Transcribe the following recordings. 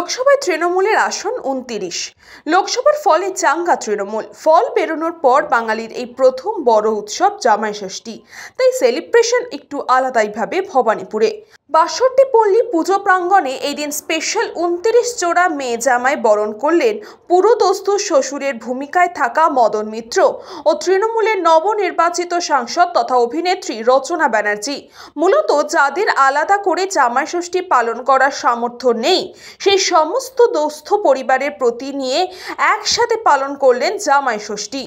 লোকসভায় তৃণমূলের আসন 29। লোকসভার ফলে চাঙ্গা তৃণমূল। ফল বেরোনোর পর বাঙালির এই প্রথম বড় উৎসব জামাই ষষ্ঠী, তাই সেলিব্রেশন একটু আলাদাইভাবে ভবানীপুরে। ৬২ পল্লী পুজো প্রাঙ্গণে এই দিন স্পেশাল 29 জোড়া মেয়ে জামাই বরণ করলেন পুরোদস্তুর শ্বশুরের ভূমিকায় থাকা মদন মিত্র ও তৃণমূলের নবনির্বাচিত সাংসদ তথা অভিনেত্রী রচনা ব্যানার্জি। মূলত যাদের আলাদা করে জামাই ষষ্ঠী পালন করার সামর্থ্য নেই, সেই সমস্ত দোস্ত পরিবারের প্রতি নিয়ে একসাথে পালন করলেন জামাই ষষ্ঠী।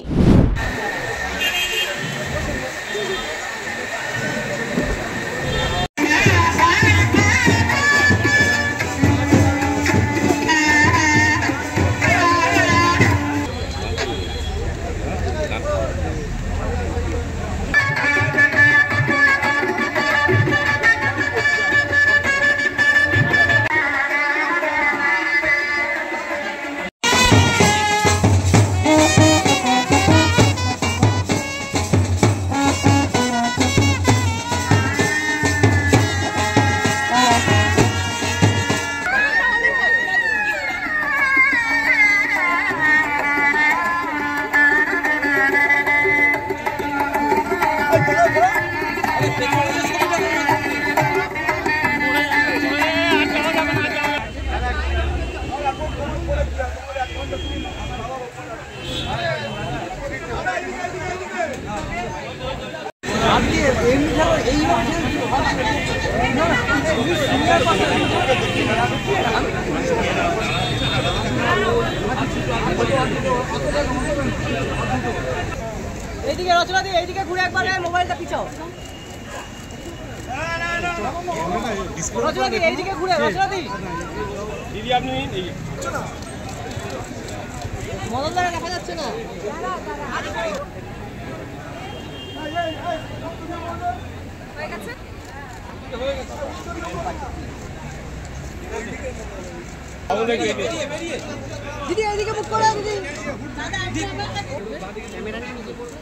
এইদিকে রচনা দি, এইদিকে ঘুরে একবার মোবাইলটা পিছাও। রচনা দি, এইদিকে ঘুরে। রচনা দি, দিদি আপনি মদন দাঁড়া দেখা যাচ্ছে না। দিদি এইদিকে বুক করে দিদি। ক্যামেরা নিয়ে নিজে করবে।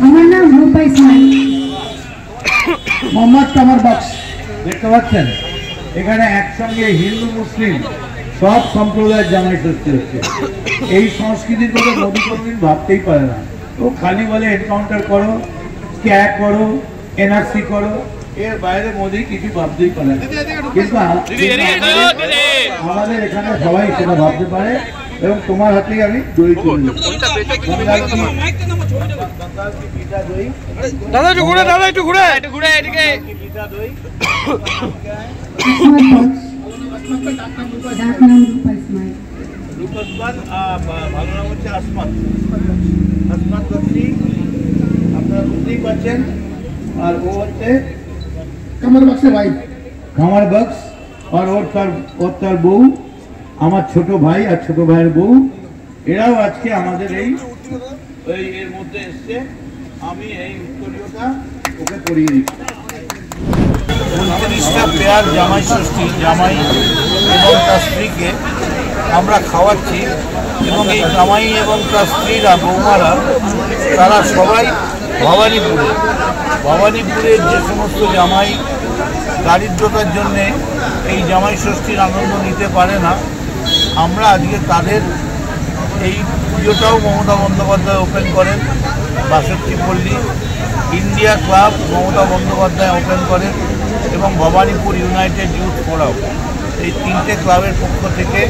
আমার নাম রূপা ইসমাইল। মোহাম্মদ কামার বক্স। দেখতে পাচ্ছেন এখানে একসঙ্গে হিন্দু মুসলিম সব সম্প্রদায়ের জামাই ষষ্ঠী হচ্ছে। এই সংস্কৃতির কথা মোদী কোনদিন ভাবতেই পারে না। ও খালি বলে এনকাউন্টার করো, ক্যা করো, এনআরসি করো, এর বাইরে মোদী কিছু ভাবতেই পারে না। কিন্তু আমাদের এখানে সবাই সেটা ভাবতে পারে এবং তোমার হাতে আমি দই তুলে দেবো। দাদা একটু ঘুরে, দাদা একটু ঘুরে, একটু ঘুরে এদিকে। ভালো নাম হচ্ছে আসমান। আসমান বক্সি আপনারা বুঝতেই পারছেন। আর ও হচ্ছে কামার বক্সের ভাই, কামার বক্স। আর ওর তার বউ, আমার ছোট ভাই আর ছোট ভাইয়ের বউ, এরাও আজকে আমাদের এই এর মধ্যে এসছে। আমি এই উত্তরীয়টা ওকে পরিয়ে দিচ্ছি। 29টা পেয়ার জামাই ষষ্ঠী, জামাই এবং তার স্ত্রীকে আমরা খাওয়াচ্ছি এবং এই জামাই এবং তার স্ত্রীরা, বৌমারা, তারা সবাই ভবানীপুরের যে সমস্ত জামাই দারিদ্রতার জন্যে এই জামাই ষষ্ঠীর আনন্দ নিতে পারে না, আমরা আজকে তাদের এই পুজোটাও মমতা বন্দ্যোপাধ্যায় ওপেন করেন, ৬২ পল্লী India club Mamata Bandyopadhyay open করেন এবং ভবানীপুর ইউনাইটেড ইউথ ফোরাম, এই তিনটে ক্লাবের পক্ষ থেকে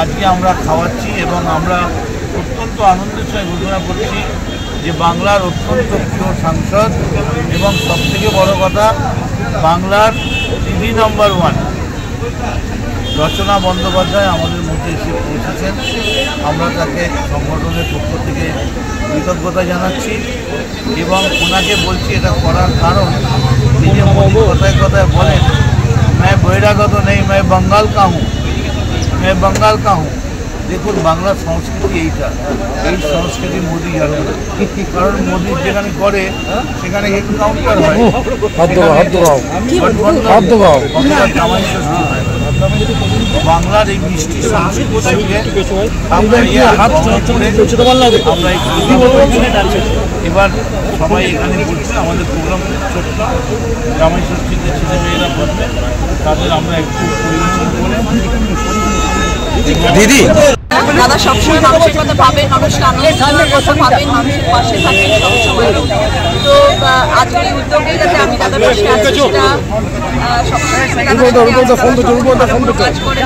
আজকে আমরা খাওয়াচ্ছি এবং আমরা অত্যন্ত আনন্দের সঙ্গে ঘোষণা করছি যে বাংলার অত্যন্ত প্রিয় সাংসদ এবং সবথেকে বড় কথা বাংলার দিদি নম্বর 1 রচনা বন্দ্যোপাধ্যায় আমাদের মধ্যে এসে পৌঁছেছেন। আমরা তাকে সংগঠনের পক্ষ থেকে কৃতজ্ঞতা জানাচ্ছি এবং ওনাকে বলছি এটা করার কারণ তিনি মোদি কথায় কথায় বলেন, मैं বহিরাগত নেই, मैं बंगाल का हूँ, मैं बंगाल का हूँ। দেখুন বাংলার সংস্কৃতি এইটা, এই সংস্কৃতি মোদি জানে, কারণ মোদি যেখানে করে সেখানে এনকাউন্টার হয়, জামাই ষষ্ঠী হয়। বাংলার এই মিষ্টি সংস্কৃতিকে এবার সবাই এখানে বলছে আমাদের প্রোগ্রাম ছোট্ট, জামাই ষষ্ঠীতে ছেলেমেয়েরা বলবে, তাদের আমরা একটু পরিবেশন করে দিদি দাদা সবসময় মানুষের কথা ভাবেন, মানুষকে আনন্দের কথা ভাবেন, মানুষের পাশে থাকেন সবসময়। তো আজকের এই উদ্যোগে যাতে আমি দাদার পাশে আছি সেটা সবসময় কাজ করেন,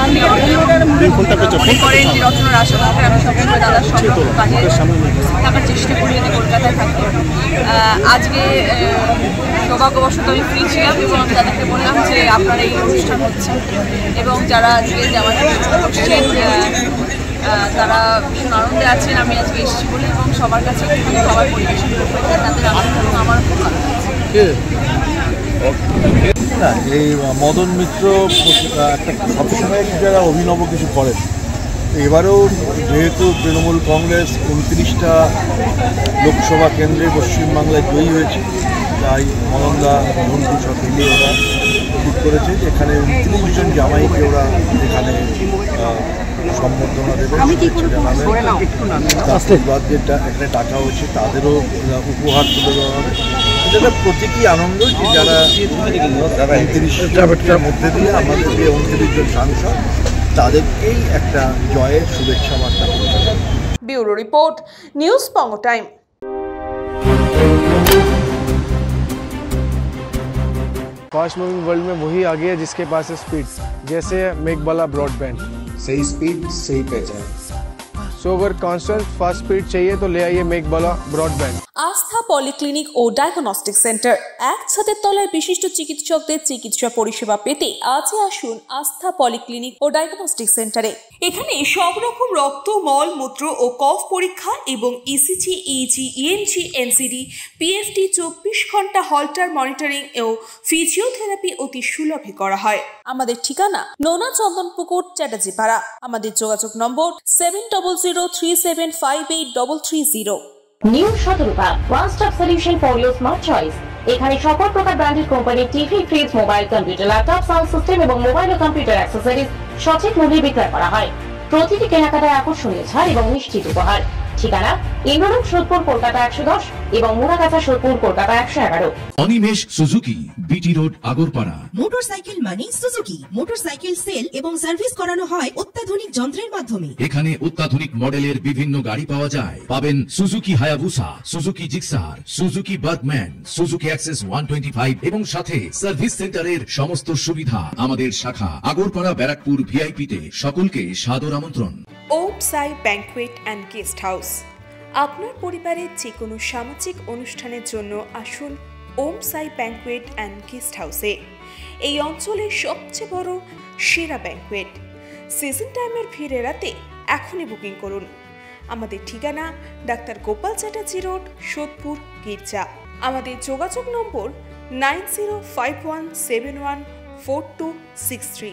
মনে করেন যে রচনার আশাকে আমি সবসময় দাদার সব কাজে থাকার চেষ্টা করি যদি কলকাতায় থাকি। আজকে সৌভাগ্যবশত আমি ফ্রি ছিলাম এবং আমি দাদাকে বললাম যে আপনার এই অনুষ্ঠান হচ্ছে এবং যারা আজকে জামাই ষষ্ঠী তারা ভীষণ আনন্দে আছেন, আমি আজকে এসেছি বলে, এবং সবার কাছে সবার পরিবেশন করতে তাদের আনন্দ এবং আমার খুব ভালো লাগছে। না, এই মদন মিত্র একটা সবসময় যারা অভিনব কিছু করেন, এবারেও যেহেতু তৃণমূল কংগ্রেস 29টা লোকসভা কেন্দ্রে পশ্চিমবাংলায় জয়ী হয়েছে, তাই মদনদা মন্ত্রী সব মিলিয়ে ওরা ঠিক করেছে যে এখানে 29 জন জামাইকে ওরা এখানে সম্বর্ধনা দেবে, আশীর্বাদ যেটা এখানে টাকা হচ্ছে তাদেরও উপহার তুলে দেওয়া হবে। এটা প্রতীকী আনন্দ যে যারা 29টার মধ্যে দিয়ে আমাদের যে 29 জন সাংসদ তাদেরকেই একটা জয়ের শুভেচ্ছা বার্তা করছে। ব্যুরো রিপোর্ট, নিউজ বঙ্গ টাইম। फास्ट मूविंग वर्ल्ड में वही आगे है जिसके पास है स्पीड, जैसे मेघबाला ब्रॉडबैंड। सही स्पीड सही पहचान। सो अगर कांस्टेंट फास्ट स्पीड चाहिए तो ले आइए मेघबाला ब्रॉडबैंड। আস্থা পলিক্লিনিক ও ডায়াগনস্টিক সেন্টার, এক ছাদের তলায় বিশিষ্ট চিকিৎসকদের চিকিৎসা পরিষেবা পেতে আজই আসুন আস্থা পলিক্লিনিক ও ডায়াগনস্টিক সেন্টারে। এখানে সব রকম রক্ত, মল, মূত্র ও কফ পরীক্ষা এবং ECG, easy, EMG, NCD, PFT 24 ঘন্টা হল্টার মনিটরিং ও ফিজিওথেরাপি অতি সুলভে করা হয়। আমাদের ঠিকানা নোনা চন্দনপুকুর, চ্যাটার্জিপাড়া। আমাদের যোগাযোগ নম্বর 7003758330। New Shatarupa, one stop solution for your smart choice. এখানে সকল প্রকার ব্র্যান্ডেড কোম্পানির TV, fridge, mobile, computer, laptop, sound system এবং মোবাইল ও কম্পিউটার অ্যাক্সেসরিজ সঠিক মূল্যে বিক্রয় করা হয়। প্রতিটি কেনাকাটায় আকর্ষণীয় ছাড় এবং নিশ্চিত উপহার। ঠিকানা ইন্দ্রনগর, সোদপুর, কলকাতা 110 এবং Muragachha, Sodepur, Kolkata 111। Animesh Suzuki, BT road, Agarpara. Motorcycle মানে সুজুকি। মোটরসাইকেল সেল এবং সার্ভিস করানো হয় অত্যাধুনিক যন্ত্রের মাধ্যমে। এখানে অত্যাধুনিক মডেলের বিভিন্ন গাড়ি পাওয়া যায়। পাবেন Suzuki Hayabusa, Suzuki Gixxer, Suzuki Bergman, Suzuki access 125 এবং সাথে সার্ভিস সেন্টারের সমস্ত সুবিধা। আমাদের শাখা আগরপাড়া, ব্যারাকপুর ভিআইপি তে। সকলকে সাদর আমন্ত্রণ। ওম সাই ব্যাংকুয়েট অ্যান্ড গেস্ট হাউস। আপনার পরিবারের যে কোনো সামাজিক অনুষ্ঠানের জন্য আসুন ওম সাই ব্যাংকুয়েট অ্যান্ড গেস্ট হাউসে। এই অঞ্চলের সবচেয়ে বড় সেরা ব্যাংকুয়েট। সিজন টাইমের ভিড় এড়াতে এখনই বুকিং করুন। আমাদের ঠিকানা ডাক্তার গোপাল চ্যাটার্জি রোড, সোদপুর, গির্জা। আমাদের যোগাযোগ নম্বর 9051714263।